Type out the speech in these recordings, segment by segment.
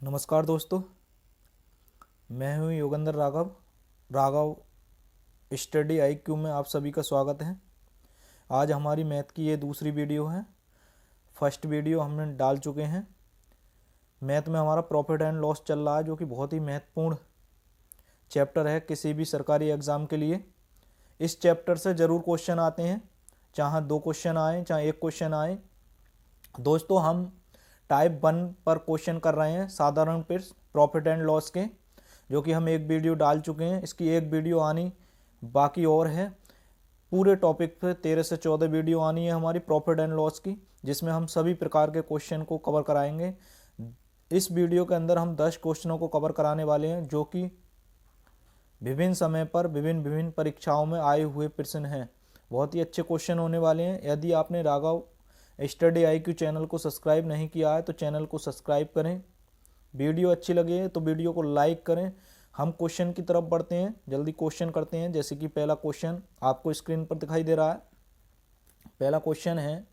नमस्कार दोस्तों, मैं हूं योगेंद्र राघव स्टडी IQ में आप सभी का स्वागत है। आज हमारी मैथ की ये दूसरी वीडियो है। फर्स्ट वीडियो हमने डाल चुके हैं। मैथ में हमारा प्रॉफिट एंड लॉस चल रहा है, जो कि बहुत ही महत्वपूर्ण चैप्टर है किसी भी सरकारी एग्ज़ाम के लिए। इस चैप्टर से ज़रूर क्वेश्चन आते हैं, चाहे 2 क्वेश्चन आए चाहे 1 क्वेश्चन आए। दोस्तों, हम टाइप 1 पर क्वेश्चन कर रहे हैं, साधारण प्रॉफिट एंड लॉस के, जो कि हम एक वीडियो डाल चुके हैं। इसकी एक वीडियो आनी बाकी और है। पूरे टॉपिक पे 13 से 14 वीडियो आनी है हमारी प्रॉफिट एंड लॉस की, जिसमें हम सभी प्रकार के क्वेश्चन को कवर कराएंगे। इस वीडियो के अंदर हम 10 क्वेश्चनों को कवर कराने वाले हैं, जो कि विभिन्न समय पर विभिन्न परीक्षाओं में आए हुए प्रश्न हैं। बहुत ही अच्छे क्वेश्चन होने वाले हैं। यदि आपने राघव स्टडी IQ चैनल को सब्सक्राइब नहीं किया है तो चैनल को सब्सक्राइब करें। वीडियो अच्छी लगे तो वीडियो को लाइक करें। हम क्वेश्चन की तरफ बढ़ते हैं, जल्दी क्वेश्चन करते हैं। जैसे कि पहला क्वेश्चन आपको स्क्रीन पर दिखाई दे रहा है। पहला क्वेश्चन है,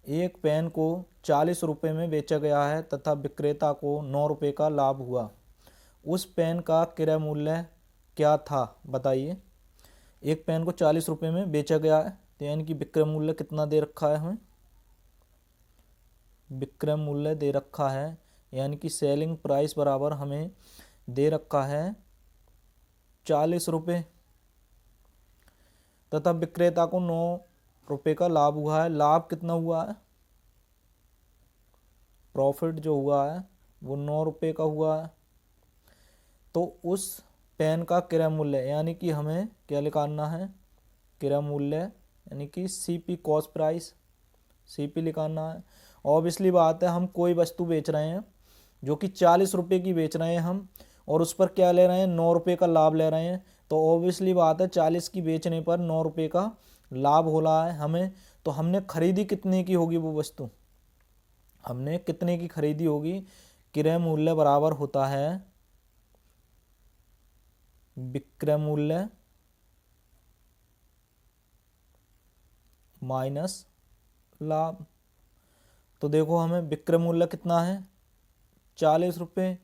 एक पेन को 40 रुपये में बेचा गया है तथा विक्रेता को 9 रुपये का लाभ हुआ। उस पेन का क्रय मूल्य क्या था, बताइए। एक पेन को 40 रुपये में बेचा गया है, तो यानी कि विक्रय मूल्य कितना दे रखा है हमें। विक्रय मूल्य दे रखा है, यानी कि सेलिंग प्राइस बराबर हमें दे रखा है 40 रुपये, तथा विक्रेता को 9 रुपये का लाभ हुआ है। लाभ कितना हुआ है, प्रॉफिट जो हुआ है वो 9 रुपये का हुआ है। तो उस पेन का क्रय मूल्य, यानी कि हमें क्या निकालना है, क्रय मूल्य यानी कि CP कॉस्ट प्राइस, CP निकालना है। ऑब्वियसली बात है, हम कोई वस्तु बेच रहे हैं जो कि 40 रुपये की बेच रहे हैं हम, और उस पर क्या ले रहे हैं, 9 रुपये का लाभ ले रहे हैं। तो ऑब्वियसली बात है, 40 की बेचने पर 9 रुपये का लाभ हो रहा है हमें। तो हमने खरीदी कितने की होगी वो वस्तु, हमने कितने की खरीदी होगी। क्रय मूल्य बराबर होता है विक्रय मूल्य माइनस लाभ। तो देखो, हमें विक्रय मूल्य कितना है 40 रुपये,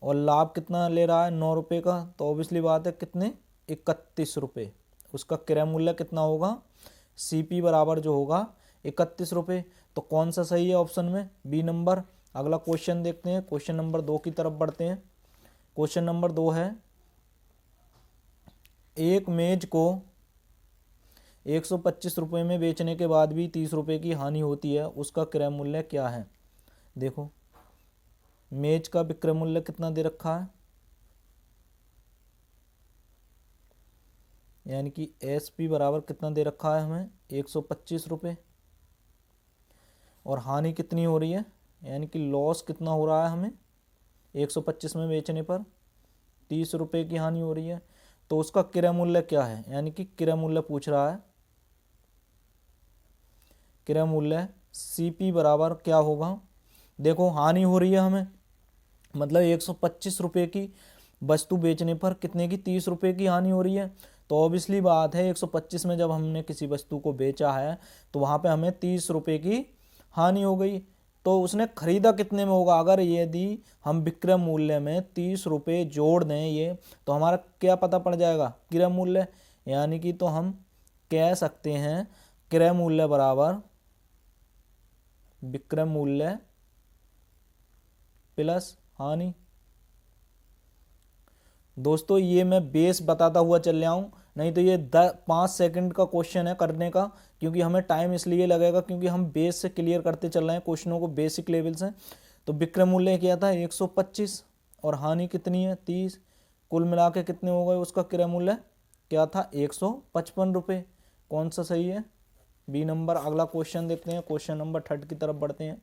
और लाभ कितना ले रहा है 9 रुपये का। तो ऑब्वियसली बात है कितने, 31 रुपये। उसका क्रय मूल्य कितना होगा, CP बराबर जो होगा 31 रुपये। तो कौन सा सही है ऑप्शन में, B नंबर। अगला क्वेश्चन देखते हैं, क्वेश्चन नंबर 2 की तरफ बढ़ते हैं। क्वेश्चन नंबर 2 है, एक मेज को 125 रुपये में बेचने के बाद भी 30 रुपये की हानि होती है, उसका क्रय मूल्य क्या है। देखो, मेज का विक्रय मूल्य कितना दे रखा है, यानी कि SP बराबर कितना दे रखा है हमें 125 रुपये, और हानि कितनी हो रही है, यानी कि लॉस कितना हो रहा है हमें 125 में बेचने पर 30 रुपये की हानि हो रही है। तो उसका क्रय मूल्य क्या है, यानी कि क्रय मूल्य पूछ रहा है। क्रय मूल्य CP बराबर क्या होगा, देखो हानि हो रही है हमें, मतलब 125 रुपये की वस्तु बेचने पर कितने की, 30 रुपये की हानि हो रही है। तो ऑब्वियसली बात है, 125 में जब हमने किसी वस्तु को बेचा है तो वहाँ पे हमें 30 रुपये की हानि हो गई। तो उसने खरीदा कितने में होगा, अगर यदि हम विक्रय मूल्य में 30 रुपये जोड़ दें ये, तो हमारा क्या पता पड़ जाएगा, क्रय मूल्य। यानी कि तो हम कह सकते हैं क्रय मूल्य बराबर विक्रय मूल्य प्लस हानि। दोस्तों, ये मैं बेस बताता हुआ चल रहा हूँ, नहीं तो ये 5 सेकंड का क्वेश्चन है करने का, क्योंकि हमें टाइम इसलिए लगेगा क्योंकि हम बेस से क्लियर करते चल रहे हैं क्वेश्चनों को, बेसिक लेवल से। तो विक्रय मूल्य क्या था 125, और हानि कितनी है 30, कुल मिला के कितने हो गए, उसका क्रय मूल्य क्या था 155 रुपये। कौन सा सही है, B नंबर। अगला क्वेश्चन देखते हैं, क्वेश्चन नंबर 3 की तरफ बढ़ते हैं।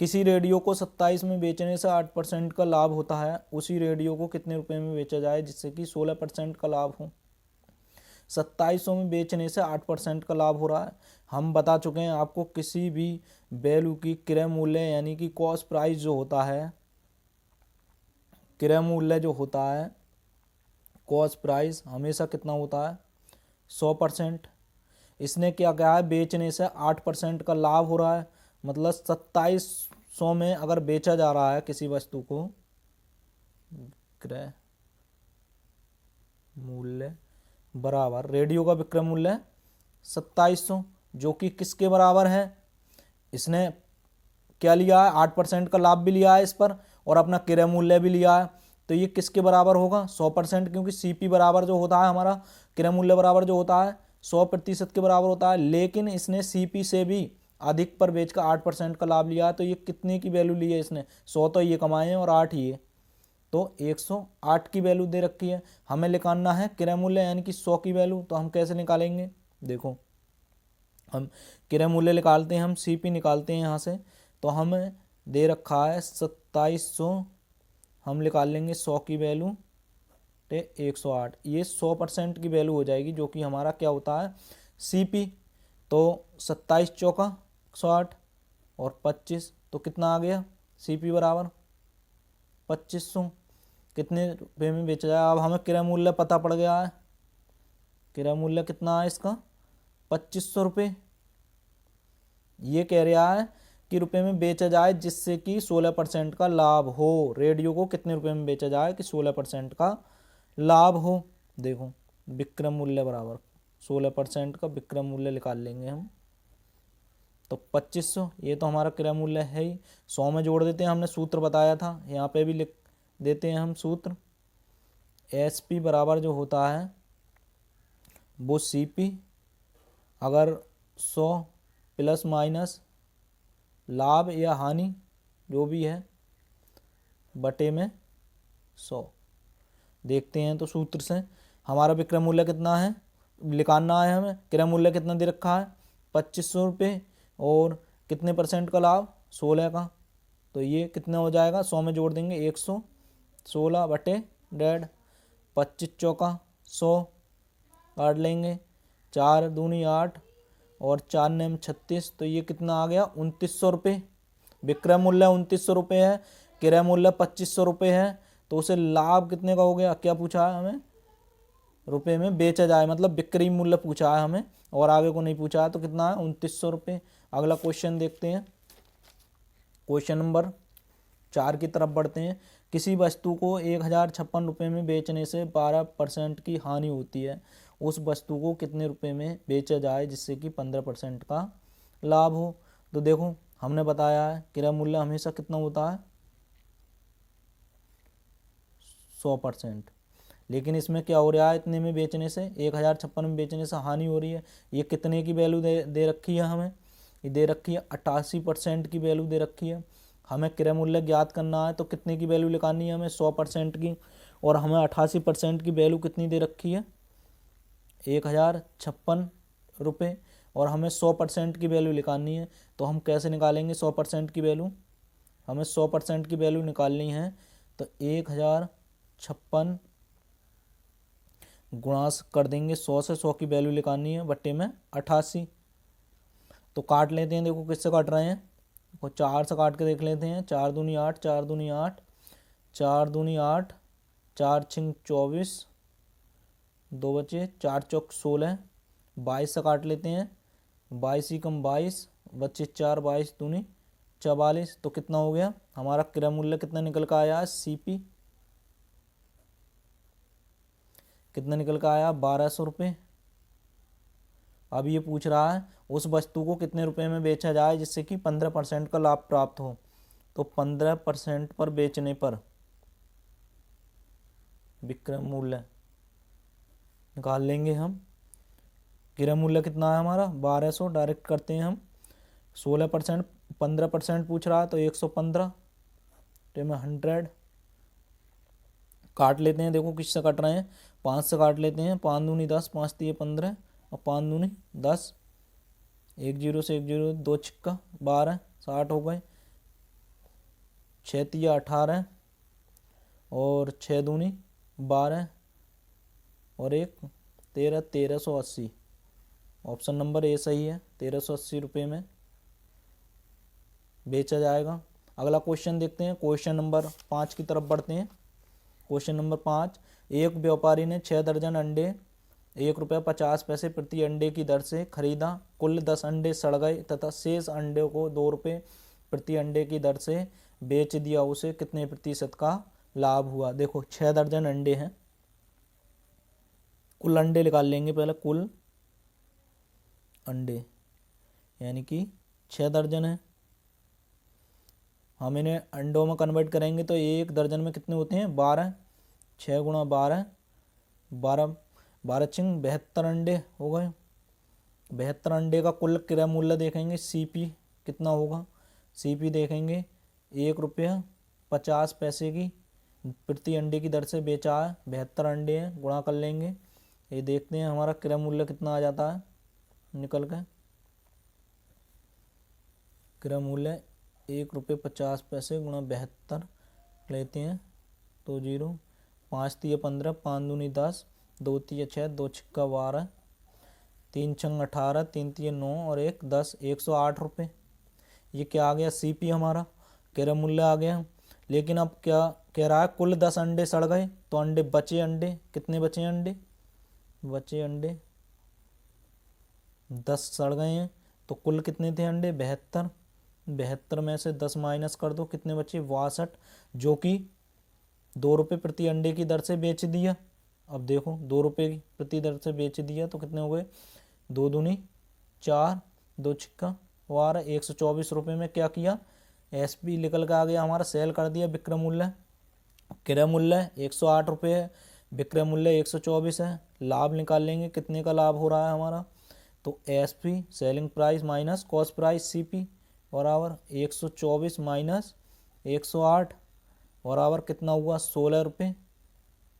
किसी रेडियो को 27 में बेचने से 8% का लाभ होता है, उसी रेडियो को कितने रुपए में बेचा जाए जिससे कि 16% का लाभ हो। 2700 में बेचने से 8% का लाभ हो रहा है। हम बता चुके हैं आपको, किसी भी वैल्यू की क्रय मूल्य यानी कि कॉस्ट प्राइस जो होता है, क्रय मूल्य जो होता है, कॉस्ट प्राइस हमेशा कितना होता है 100%। इसने क्या कहा है, बेचने से 8% का लाभ हो रहा है, मतलब 100 में अगर बेचा जा रहा है किसी वस्तु को, विक्रय मूल्य बराबर, रेडियो का विक्रय मूल्य 2700, जो कि किसके बराबर है, इसने क्या लिया है, 8% का लाभ भी लिया है इस पर और अपना क्रय मूल्य भी लिया है। तो ये किसके बराबर होगा, 100%, क्योंकि सीपी बराबर जो होता है हमारा, क्रय मूल्य बराबर जो होता है 100% के बराबर होता है। लेकिन इसने सीपी से भी अधिक पर बेचकर 8% का लाभ लिया है। तो ये कितने की वैल्यू ली है इसने, 100 तो ये कमाए हैं और 8 ये, तो 108 की वैल्यू दे रखी है। हमें निकालना है क्रय मूल्य यानी कि 100 की वैल्यू। तो हम कैसे निकालेंगे, देखो हम क्रय मूल्य निकालते हैं, हम सीपी निकालते हैं यहाँ से। तो हमें दे रखा है 2700, हम निकाल लेंगे 100 की वैल्यू ते 108, ये 100% की वैल्यू हो जाएगी, जो कि हमारा क्या होता है, सीपी। तो 27 चौका 108 और 25, तो कितना आ गया, सीपी बराबर 2500। कितने रुपये में बेचा जाए, अब हमें क्रय मूल्य पता पड़ गया है। क्रय मूल्य कितना है इसका, 2500 रुपये। ये कह रहा है कि रुपये में बेचा जाए जिससे कि 16% का लाभ हो। रेडियो को कितने रुपये में बेचा जाए कि 16% का लाभ हो। देखो विक्रय मूल्य बराबर 16% का विक्रय मूल्य निकाल लेंगे हम। तो 2500, ये तो हमारा क्रय मूल्य है ही। 100 में जोड़ देते हैं, हमने सूत्र बताया था, यहाँ पे भी लिख देते हैं हम सूत्र। एसपी बराबर जो होता है वो सीपी, अगर 100 प्लस माइनस लाभ या हानि जो भी है बटे में 100। देखते हैं तो सूत्र से हमारा विक्रय मूल्य कितना है, निकालना है हमें। क्रय मूल्य कितना दे रखा है, 2500 रुपये, और कितने परसेंट का लाभ, 16 का। तो ये कितना हो जाएगा, 100 में जोड़ देंगे 116 बटे 1.5, 25 चौका 100 काट लेंगे, 4 दूनी 8 और 4 नेम 36। तो ये कितना आ गया, 2900 रुपये। विक्रय मूल्य 2900 रुपये है, क्रय मूल्य 2500 रुपये है। तो उसे लाभ कितने का हो गया, क्या पूछा है हमें, रुपये में बेचा जाए, मतलब बिक्री मूल्य पूछा है हमें और आगे को नहीं पूछा है। तो कितना है, 2900 रुपये। अगला क्वेश्चन देखते हैं, क्वेश्चन नंबर 4 की तरफ बढ़ते हैं। किसी वस्तु को 1056 रुपये में बेचने से 12% की हानि होती है। उस वस्तु को कितने रुपये में बेचा जाए जिससे कि 15% का लाभ हो। तो देखो हमने बताया है क्रय मूल्य हमेशा कितना होता है, 100%। लेकिन इसमें क्या हो रहा है, इतने में बेचने से, 1056 में बेचने से हानि हो रही है। ये कितने की वैल्यू दे रखी है हमें, ये दे रखी है 88% की वैल्यू दे रखी है। हमें क्रय मूल्य ज्ञात करना है तो कितने की वैल्यू निकालनी है हमें, 100% की, और हमें 88% की वैल्यू कितनी दे रखी है, 1056 रुपये, और हमें 100% की वैल्यू निकालनी है। तो हम कैसे निकालेंगे 100% की वैल्यू, हमें 100% की वैल्यू निकालनी है। तो 1056 गुणास कर देंगे 100 से, 100 की वैल्यू निकालनी है, बट्टे में 88। तो काट लेते हैं, देखो किससे काट रहे हैं, देखो 4 से काट के देख लेते हैं। 4 दूनी 8, 4 दूनी 8, 4 दूनी 8, 4 छिंग 24, 2 बचे, 4 चौक 16, 22 से काट लेते हैं, 22 ही कम 22 बच्चे 4, 22 दूनी 44। तो कितना हो गया हमारा क्रय मूल्य, कितना निकल का आया, सीपी कितना निकल का आया, 1200 रुपये। अब ये पूछ रहा है उस वस्तु को कितने रुपए में बेचा जाए जिससे कि 15% का लाभ प्राप्त हो। तो 15% पर बेचने पर विक्रय मूल्य निकाल लेंगे हम। क्रय मूल्य कितना है हमारा, 1200, डायरेक्ट करते हैं हम। 16%, 15% पूछ रहा है तो 115, तो में 100 काट लेते हैं। देखो किससे काट रहे हैं, 5 से काट लेते हैं। 5 दूनी 10, 5 दिए 15 और 5 दूनी 10, 1 0 से 1 0, 2 छिक्का 12, 60 हो गए। 6 तिया 18 और 6 दूनी 12 और 1 13, 1380। ऑप्शन नंबर ए सही है, 1380 रुपये में बेचा जाएगा। अगला क्वेश्चन देखते हैं, क्वेश्चन नंबर 5 की तरफ बढ़ते हैं। क्वेश्चन नंबर 5, एक व्यापारी ने 6 दर्जन अंडे ₹1.50 प्रति अंडे की दर से खरीदा। कुल 10 अंडे सड़ गए तथा शेष अंडे को ₹2 प्रति अंडे की दर से बेच दिया उसे कितने प्रतिशत का लाभ हुआ। देखो 6 दर्जन अंडे हैं, कुल अंडे निकाल लेंगे पहले, कुल अंडे यानी कि 6 दर्जन है। हम इन्हें अंडों में कन्वर्ट करेंगे तो एक दर्जन में कितने होते हैं 12, 6 गुणा 12, 12 12 छिंग 72 अंडे हो गए। 72 अंडे का कुल क्रय मूल्य देखेंगे, सीपी कितना होगा, सीपी देखेंगे 1 रुपया 50 पैसे की प्रति अंडे की दर से बेचा है। 72 अंडे हैं, गुणा कर लेंगे, ये देखते हैं हमारा क्रय मूल्य कितना आ जाता है निकल के। क्रय मूल्य 1 रुपये 50 पैसे गुणा 72 लेते हैं तो 0, 5 तिया 15, 5 दूनी 10, 2 तिया 6, 2 छिक्का 12, 3 छंग 18, 3 तिया 9 और 1 10, 108 रुपये। ये क्या आ गया, सीपी हमारा क्रय मूल्य आ गया। लेकिन अब क्या कह रहा है, कुल 10 अंडे सड़ गए तो अंडे बचे, अंडे कितने बचे, अंडे बचे अंडे 10 सड़ गए हैं तो कुल कितने थे अंडे 72, 72 में से 10 माइनस कर दो, कितने बचे 62, जो कि 2 रुपये प्रति अंडे की दर से बेच दिया। अब देखो 2 रुपये प्रति दर से बेच दिया तो कितने हो गए, 2 दूनी 4, 2 छिक्का 12, 124 रुपये में क्या किया, एसपी निकल के आ गया हमारा, सेल कर दिया। विक्रय मूल्य, क्रय मूल्य 108 रुपये है, विक्रय मूल्य 124 है, लाभ निकाल लेंगे कितने का लाभ हो रहा है हमारा, तो SP selling price minus cost price CP बराबर 124 माइनस 108 बराबर कितना हुआ 16 रुपये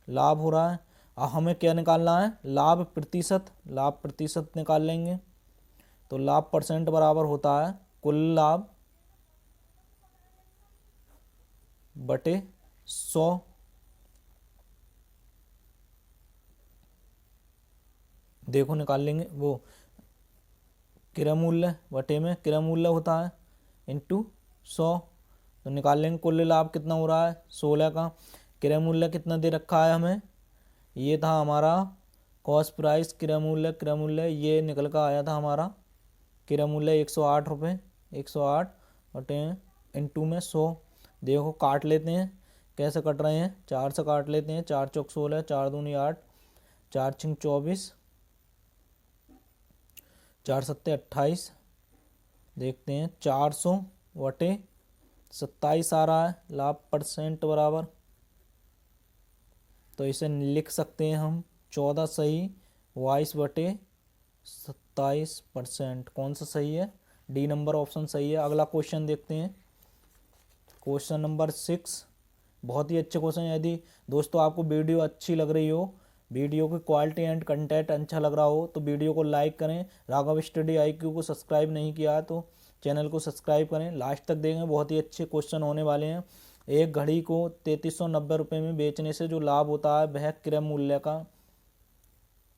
लाभ हो रहा है। अब हमें क्या निकालना है, लाभ प्रतिशत, लाभ प्रतिशत निकाल लेंगे तो लाभ परसेंट बराबर होता है कुल लाभ बटे 100। देखो निकाल लेंगे वो क्रय मूल्य बटे में क्रय मूल्य होता है इंटू 100, तो निकाल लेंगे कुल लाभ कितना हो रहा है 16 का। क्रय मूल्य कितना दे रखा है हमें, ये था हमारा कॉस्ट प्राइस, क्रय मूल्य ये निकल कर आया था हमारा क्रय मूल्य 108 रुपये, 108 बटे इंटू में 100। देखो काट लेते हैं, कैसे कट रहे हैं, 4 से काट लेते हैं, 4 चौक 16, 4 दूनी 8, 4 छिंग 24, 4 सत्ते 28, देखते हैं 400 बटे 27 आ रहा है लाभ परसेंट बराबर, तो इसे लिख सकते हैं हम 14 सही 22 बटे 27%। कौन सा सही है, डी नंबर ऑप्शन सही है। अगला क्वेश्चन देखते हैं, क्वेश्चन नंबर 6, बहुत ही अच्छे क्वेश्चन। यदि दोस्तों आपको वीडियो अच्छी लग रही हो, वीडियो की क्वालिटी एंड कंटेंट अच्छा लग रहा हो तो वीडियो को लाइक करें। राघव स्टडी IQ को सब्सक्राइब नहीं किया तो चैनल को सब्सक्राइब करें, लास्ट तक देखें, बहुत ही अच्छे क्वेश्चन होने वाले हैं। एक घड़ी को 3390 रुपये में बेचने से जो लाभ होता है वह क्रय मूल्य का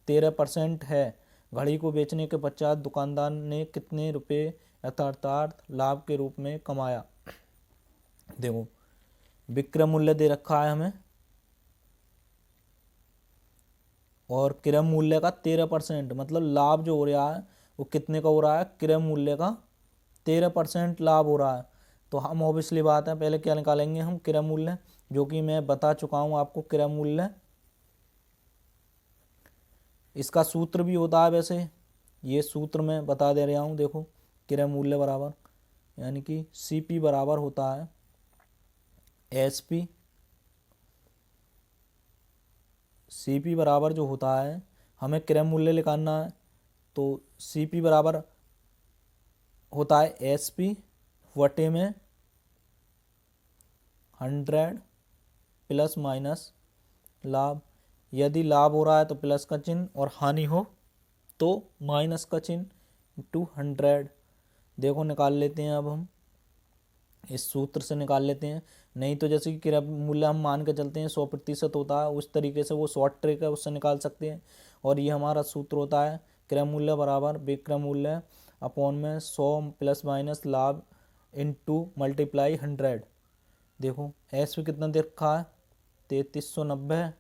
13% है। घड़ी को बेचने के पश्चात दुकानदार ने कितने रुपए यथार्थ लाभ के रूप में कमाया। देखो विक्रय मूल्य दे रखा है हमें और क्रय मूल्य का 13%, मतलब लाभ जो हो रहा है वो कितने का हो रहा है, क्रय मूल्य का 13% लाभ हो रहा है। तो हम ऑब्वियसली बात है पहले क्या निकालेंगे हम, क्रय मूल्य, जो कि मैं बता चुका हूं आपको। क्रय मूल्य इसका सूत्र भी होता है, वैसे ये सूत्र मैं बता दे रहा हूं। देखो क्रय मूल्य बराबर यानी कि सीपी बराबर होता है एसपी, सीपी बराबर जो होता है हमें क्रय मूल्य निकालना है तो सीपी बराबर होता है एसपी वटे में 100 प्लस माइनस लाभ। यदि लाभ हो रहा है तो प्लस का चिन्ह और हानि हो तो माइनस का चिन्ह टू 100। देखो निकाल लेते हैं, अब हम इस सूत्र से निकाल लेते हैं। नहीं तो जैसे कि क्रय मूल्य हम मान के चलते हैं 100% होता है, उस तरीके से वो शॉर्ट ट्रिक है, उससे निकाल सकते हैं। और ये हमारा सूत्र होता है क्रय मूल्य बराबर विक्रय मूल्य अपॉन में 100 प्लस माइनस लाभ इंटू मल्टीप्लाई 100। देखो एस पे कितना दे रखा है 3390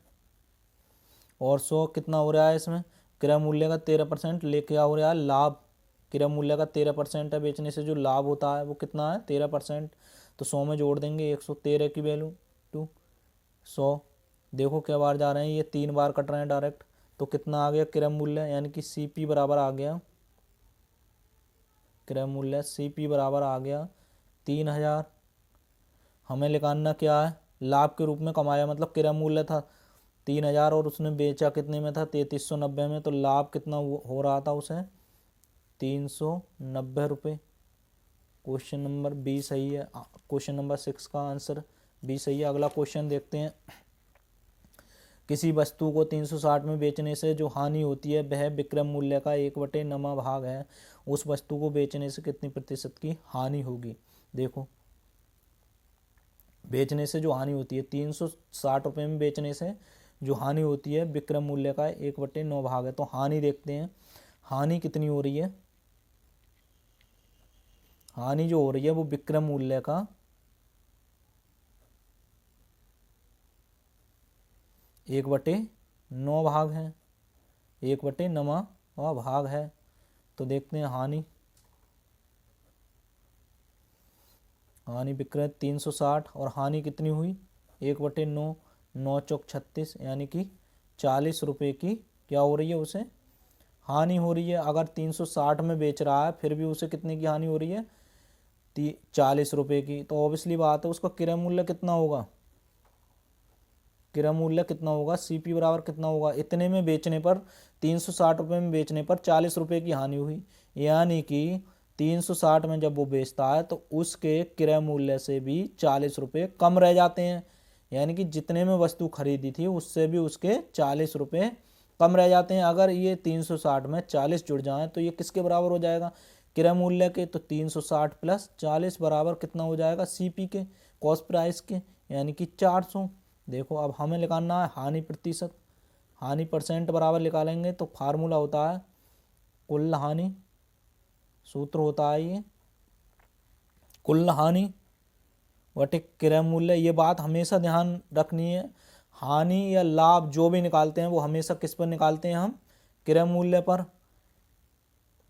और 100 कितना हो रहा है इसमें, क्रय मूल्य का 13% लेके आ हो रहा है लाभ क्रय मूल्य का 13% है, बेचने से जो लाभ होता है वो कितना है 13%। तो 100 में जोड़ देंगे 113 की वैल्यू टू 100। देखो क्या बार जा रहे हैं, ये 3 बार कट रहे हैं डायरेक्ट, तो कितना आ गया क्रय मूल्य, यानी कि CP बराबर आ गया, क्रय मूल्य CP बराबर आ गया 3000। हमें निकालना क्या है, लाभ के रूप में कमाया, मतलब क्रय मूल्य था 3000 और उसने बेचा कितने में था 3390 में, तो लाभ कितना हो रहा था उसे 390 रुपये। क्वेश्चन नंबर बी सही है, क्वेश्चन नंबर 6 का आंसर बी सही है। अगला क्वेश्चन देखते हैं। किसी वस्तु को 360 में बेचने से जो हानि होती है वह विक्रय मूल्य का 1/9 भाग है। उस वस्तु को बेचने से कितनी प्रतिशत की हानि होगी। देखो बेचने से जो हानि होती है 360 रुपये में बेचने से जो हानि होती है विक्रय मूल्य का 1/9 भाग है। तो हानि देखते हैं, हानि कितनी हो रही है, हानि जो हो रही है वो विक्रय मूल्य का 1/9 भाग है, 1/9 भाग है। तो देखते हैं हानि, हानि विक्रय 360 और हानि कितनी हुई 1/9, 9 चौक 36, यानी कि 40 रुपये की क्या हो रही है उसे हानि हो रही है। अगर 360 में बेच रहा है फिर भी उसे कितने की हानि हो रही है 40 रुपये की। तो ऑब्वियसली बात है उसका क्रय मूल्य कितना होगा, क्रय मूल्य कितना होगा, CP बराबर कितना होगा, इतने में बेचने पर 360 रुपये में बेचने पर 40 रुपये की हानि हुई, यानी कि 360 में जब वो बेचता है तो उसके क्रय मूल्य से भी 40 रुपये कम रह जाते हैं, यानी कि जितने में वस्तु खरीदी थी उससे भी उसके 40 रुपये कम रह जाते हैं। अगर ये 360 में 40 जुड़ जाएं तो ये किसके बराबर हो जाएगा क्रय मूल्य के, तो 360 प्लस 40 बराबर कितना हो जाएगा CP के, कॉस्ट प्राइस के, यानी कि 400। देखो अब हमें निकालना है हानि प्रतिशत, हानि परसेंट बराबर निकालेंगे तो फार्मूला होता है कुल हानि, सूत्र होता है ये कुल हानि बटे क्रय मूल्य। ये बात हमेशा ध्यान रखनी है, हानि या लाभ जो भी निकालते हैं वो हमेशा किस पर निकालते हैं हम क्रय मूल्य पर।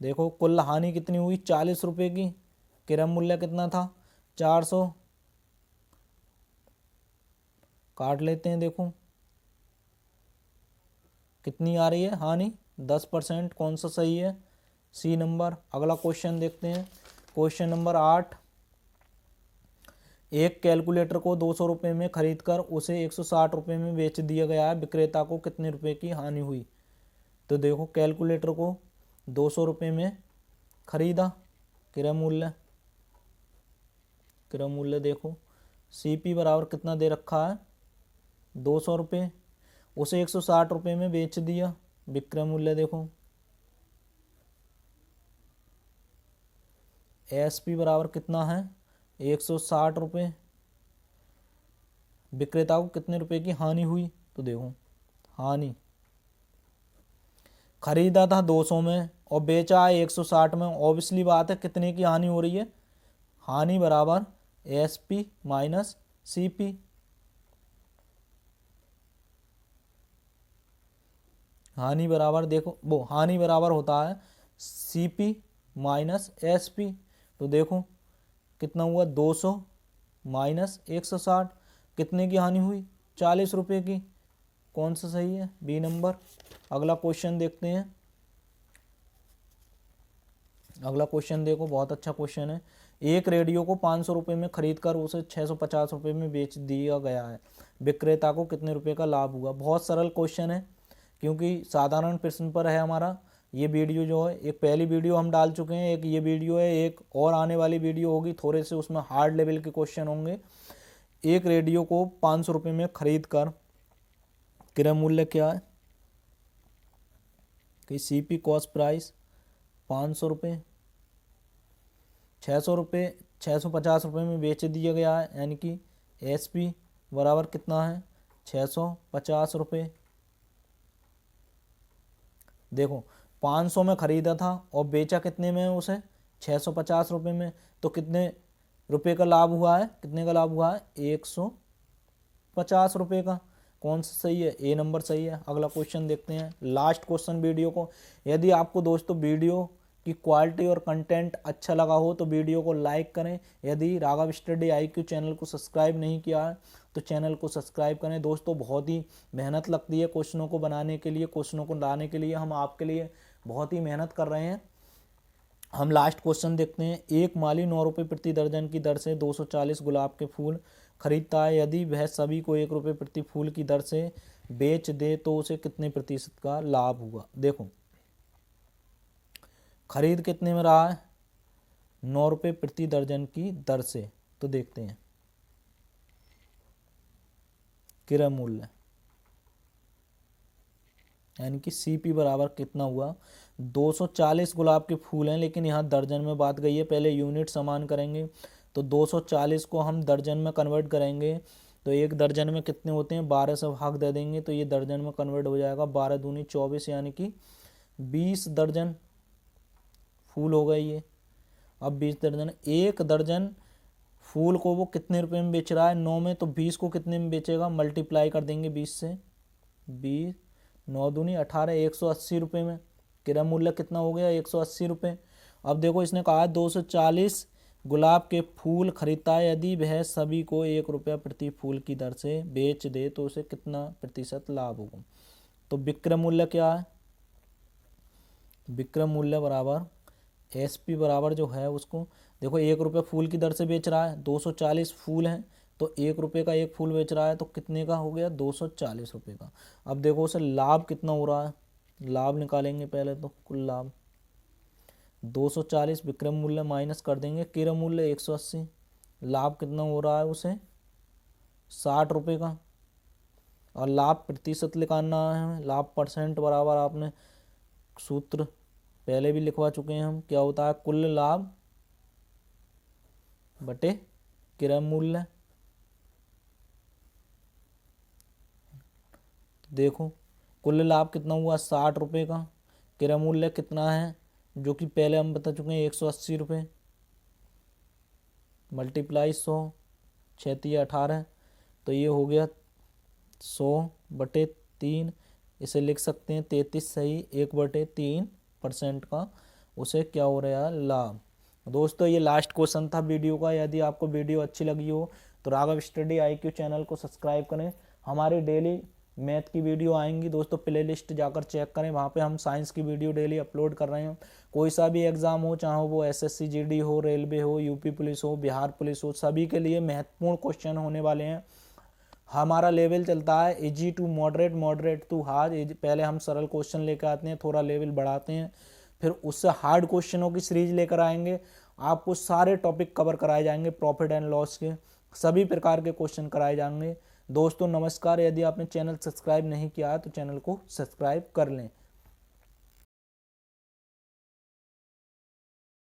देखो कुल हानि कितनी हुई 40 रुपये की, क्रय मूल्य कितना था 400, काट लेते हैं। देखो कितनी आ रही है हानि 10%, कौन सा सही है C नंबर। अगला क्वेश्चन देखते हैं, क्वेश्चन नंबर 8। एक कैलकुलेटर को 200 रुपये में खरीदकर उसे 160 रुपये में बेच दिया गया है, विक्रेता को कितने रुपए की हानि हुई। तो देखो कैलकुलेटर को 200 रुपये में खरीदा, क्रय मूल्य, क्रय मूल्य देखो CP बराबर कितना दे रखा है 200 रुपये, उसे 160 रुपये में बेच दिया, विक्रय मूल्य देखो SP बराबर कितना है 160 रुपये, विक्रेता को कितने रुपए की हानि हुई। तो देखो हानि खरीदा था 200 में और बेचा है 160 में, ऑब्वियसली बात है कितने की हानि हो रही है, हानि बराबर SP माइनस CP। हानि बराबर देखो वो हानि बराबर होता है CP माइनस SP। तो देखो कितना हुआ 200 माइनस 160, कितने की हानि हुई 40 रुपये की, कौन सा सही है B नंबर। अगला क्वेश्चन देखते हैं, अगला क्वेश्चन देखो बहुत अच्छा क्वेश्चन है। एक रेडियो को 500 रुपये में खरीदकर उसे 650 रुपये में बेच दिया गया है, विक्रेता को कितने रुपये का लाभ हुआ। बहुत सरल क्वेश्चन है क्योंकि साधारण प्रश्न पर है हमारा ये वीडियो जो है, एक पहली वीडियो हम डाल चुके हैं, एक ये वीडियो है, एक और आने वाली वीडियो होगी, थोड़े से उसमें हार्ड लेवल के क्वेश्चन होंगे। एक रेडियो को 500 रुपये में खरीद कर क्रय मूल्य क्या है कि CP कॉस्ट प्राइस 500 रुपये, 600 रुपये 650 रुपये में बेच दिया गया है, यानी कि SP बराबर कितना है 650 रुपये। देखो 500 में खरीदा था और बेचा कितने में उसे 650 रुपये में, तो कितने रुपये का लाभ हुआ है, कितने का लाभ हुआ है 150 रुपये का, कौन सा सही है A नंबर सही है। अगला क्वेश्चन देखते हैं, लास्ट क्वेश्चन वीडियो को। यदि आपको दोस्तों वीडियो कि क्वालिटी और कंटेंट अच्छा लगा हो तो वीडियो को लाइक करें। यदि राघव स्टडी IQ चैनल को सब्सक्राइब नहीं किया है तो चैनल को सब्सक्राइब करें। दोस्तों बहुत ही मेहनत लगती है क्वेश्चनों को बनाने के लिए, क्वेश्चनों को लाने के लिए। हम आपके लिए बहुत ही मेहनत कर रहे हैं। हम लास्ट क्वेश्चन देखते हैं। एक माली 9 रुपये प्रति दर्जन की दर से 240 गुलाब के फूल खरीदता है। यदि वह सभी को 1 रुपये प्रति फूल की दर से बेच दे तो उसे कितने प्रतिशत का लाभ होगा। देखो खरीद कितने में रहा है, 9 रुपये प्रति दर्जन की दर से। तो देखते हैं क्रय मूल्य यानी कि CP बराबर कितना हुआ, 240 गुलाब के फूल हैं लेकिन यहाँ दर्जन में बात गई है। पहले यूनिट समान करेंगे तो 240 को हम दर्जन में कन्वर्ट करेंगे तो एक दर्जन में कितने होते हैं, 12 से भाग दे देंगे तो ये दर्जन में कन्वर्ट हो जाएगा। 12 दूनी 24 यानी कि 20 दर्जन फूल हो गए ये। अब 20 दर्जन, एक दर्जन फूल को वो कितने रुपए में बेच रहा है, 9 में, तो 20 को कितने में बेचेगा, मल्टीप्लाई कर देंगे 20 से। 20 9 दूनी 18, 180 रुपये में। क्रय मूल्य कितना हो गया, 180 रुपये। अब देखो इसने कहा 240 गुलाब के फूल खरीदता है। यदि वह सभी को 1 रुपया प्रति फूल की दर से बेच दे तो उसे कितना प्रतिशत लाभ होगा। तो विक्रय मूल्य क्या है, विक्रय मूल्य बराबर SP बराबर जो है उसको देखो 1 रुपये फूल की दर से बेच रहा है, 240 फूल हैं तो 1 रुपये का एक फूल बेच रहा है तो कितने का हो गया, 240 रुपये का। अब देखो उसे लाभ कितना हो रहा है, लाभ निकालेंगे पहले तो कुल लाभ 240 विक्रय मूल्य माइनस कर देंगे क्रय मूल्य 180, लाभ कितना हो रहा है उसे 60 रुपये का। और लाभ प्रतिशत निकालना है, लाभ परसेंट बराबर आपने सूत्र पहले भी लिखवा चुके हैं हम, क्या होता है कुल लाभ बटे क्रय मूल्य। देखो कुल लाभ कितना हुआ 60 रुपये का, क्रय मूल्य कितना है जो कि पहले हम बता चुके हैं 180 रुपये, मल्टीप्लाई 100, 6 18, तो ये हो गया 100 बटे 3। इसे लिख सकते हैं 33 सही, 1/3% का उसे क्या हो रहा है लाभ। दोस्तों ये लास्ट क्वेश्चन था वीडियो का। यदि आपको वीडियो अच्छी लगी हो तो राघव स्टडी IQ चैनल को सब्सक्राइब करें। हमारी डेली मैथ की वीडियो आएंगी दोस्तों, प्लेलिस्ट जाकर चेक करें, वहाँ पे हम साइंस की वीडियो डेली अपलोड कर रहे हैं। कोई सा भी एग्ज़ाम हो, चाहे वो SSC GD हो, रेलवे हो, UP पुलिस हो, बिहार पुलिस हो, सभी के लिए महत्वपूर्ण क्वेश्चन होने वाले हैं। हमारा लेवल चलता है easy to moderate, moderate to hard. पहले हम सरल क्वेश्चन लेकर आते हैं, थोड़ा लेवल बढ़ाते हैं, फिर उससे हार्ड क्वेश्चनों की सीरीज लेकर आएंगे। आपको सारे टॉपिक कवर कराए जाएंगे, प्रॉफिट एंड लॉस के सभी प्रकार के क्वेश्चन कराए जाएंगे। दोस्तों नमस्कार, यदि आपने चैनल सब्सक्राइब नहीं किया है तो चैनल को सब्सक्राइब कर लें।